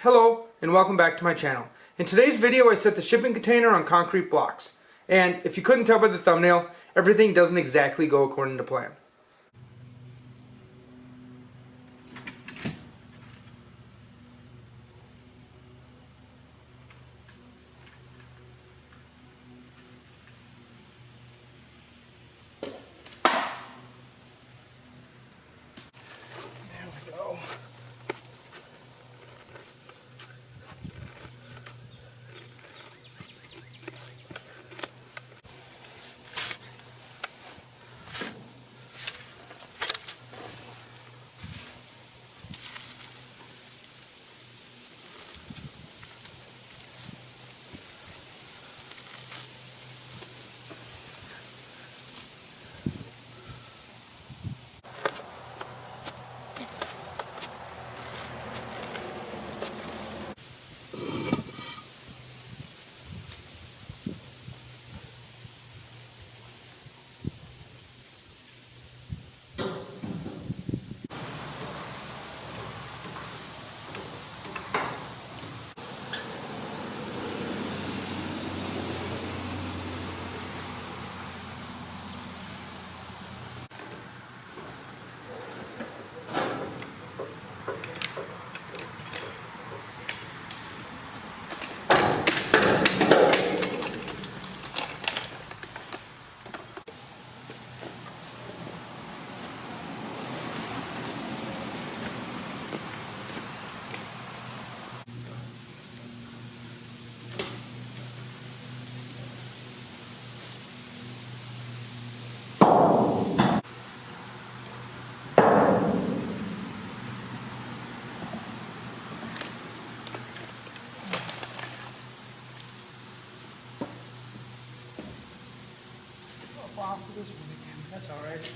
Hello and welcome back to my channel. In today's video I set the shipping container on concrete blocks. And if you couldn't tell by the thumbnail, everything doesn't exactly go according to plan. There we go. Off for this one again. That's all right.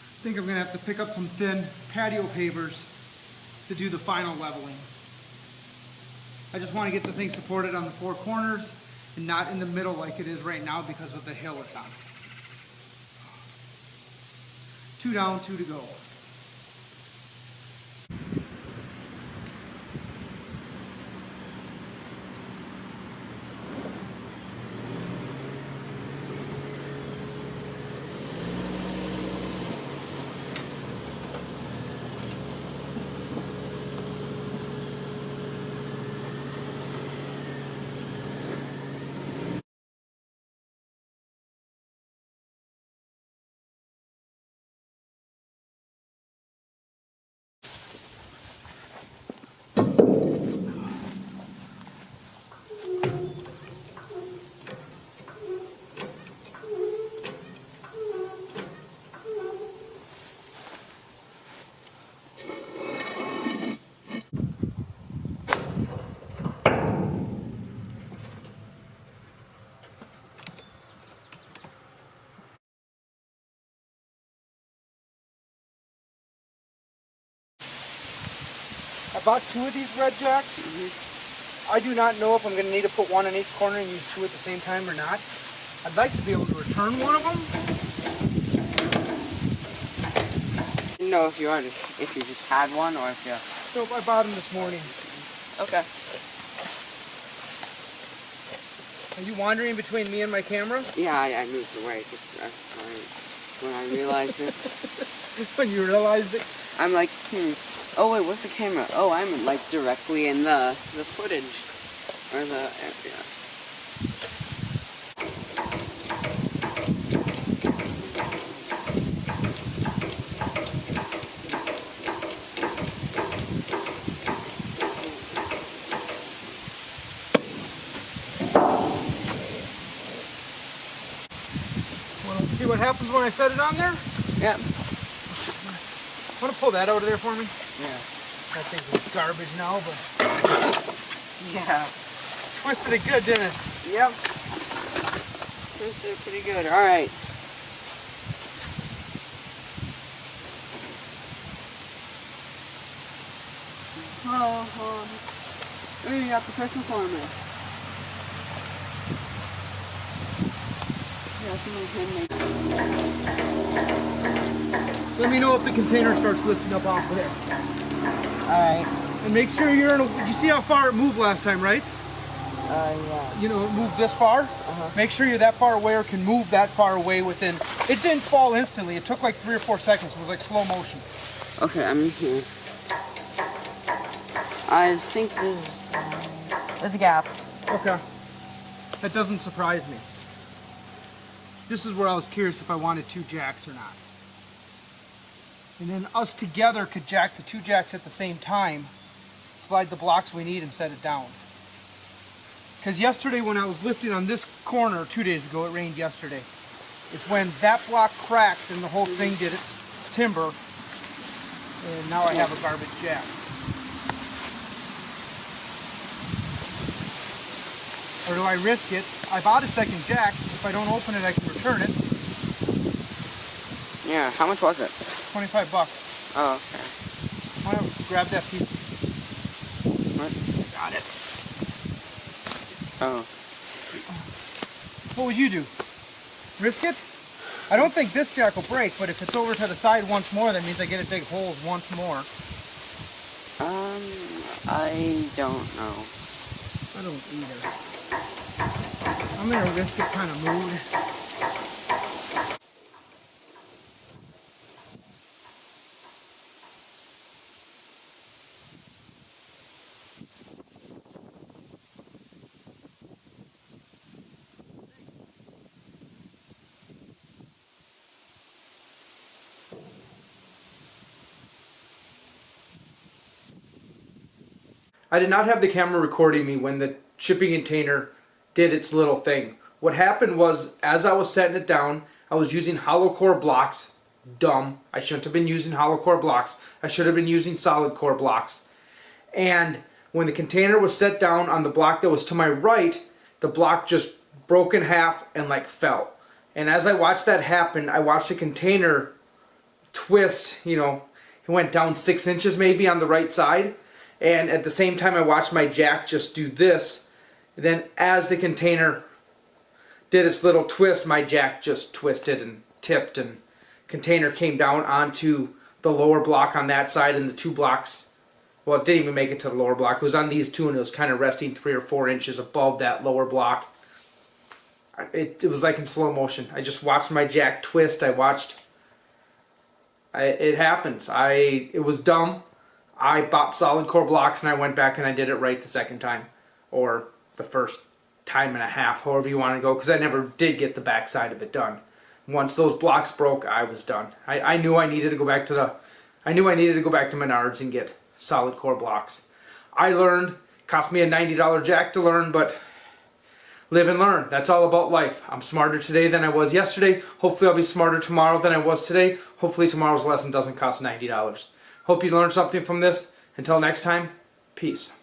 I think I'm going to have to pick up some thin patio pavers to do the final leveling. I just want to get the thing supported on the four corners and not in the middle like it is right now because of the hill it's on. 2 down, 2 to go. I bought 2 of these red jacks. I do not know if I'm going to need to put 1 in each corner and use 2 at the same time or not. I'd like to be able to return one of them. No, if you just had one or if you... So I bought them this morning. Okay. Are you wandering between me and my camera? Yeah, I moved away when I realized it. When you realized it? I'm like, oh wait, what's the camera? Oh, I'm like directly in the footage. Or the area. Want to see what happens when I set it on there? Yep. Want to pull that out of there for me? Yeah. That thing's garbage now, but Yeah. twisted it good, didn't it? Yep. Twisted it pretty good. All right. Oh, you got the person for me. Let me know if the container starts lifting up off of there. Alright. And make sure you're in a, you see how far it moved last time, right? Yeah. You know, it moved this far. Uh-huh. Make sure you're that far away or can move that far away within, it didn't fall instantly. It took like 3 or 4 seconds. It was like slow motion. Okay, I'm here. I think there's a gap. Okay. That doesn't surprise me. This is where I was curious if I wanted 2 jacks or not. And then us together could jack the 2 jacks at the same time, slide the blocks we need and set it down. Because yesterday when I was lifting on this corner, 2 days ago, it rained yesterday. It's when that block cracked and the whole thing did its timber. And now I have a garbage jack. Or do I risk it? I bought a second jack. If I don't open it, I can return it. Yeah, how much was it? $25. Oh, okay. I want to grab that piece. What? Got it. Oh. What would you do? Risk it? I don't think this jack will break, but if it's over to the side once more, that means I get to dig holes once more. I don't know. I don't either. I'm in a risk it kind of mood. I did not have the camera recording me when the shipping container did its little thing. What happened was, as I was setting it down, I was using hollow core blocks. Dumb. I shouldn't have been using hollow core blocks. I should have been using solid core blocks. And when the container was set down on the block that was to my right, the block just broke in half and like fell. And as I watched that happen, I watched the container twist, you know, it went down 6 inches maybe on the right side. And at the same time I watched my jack just do this. Then as the container did its little twist, my jack just twisted and tipped and container came down onto the lower block on that side and the 2 blocks. Well, it didn't even make it to the lower block. It was on these 2 and it was kind of resting 3 or 4 inches above that lower block. It was like in slow motion. I just watched my jack twist. It happens. It was dumb. I bought solid core blocks and I went back and I did it right the second time. Or the first time and a half, however you want to go, because I never did get the back side of it done. Once those blocks broke, I was done. I knew I needed to go back to Menards and get solid core blocks. I learned. Cost me a $90 jack to learn, but live and learn. That's all about life. I'm smarter today than I was yesterday. Hopefully I'll be smarter tomorrow than I was today. Hopefully tomorrow's lesson doesn't cost $90. Hope you learned something from this. Until next time, peace.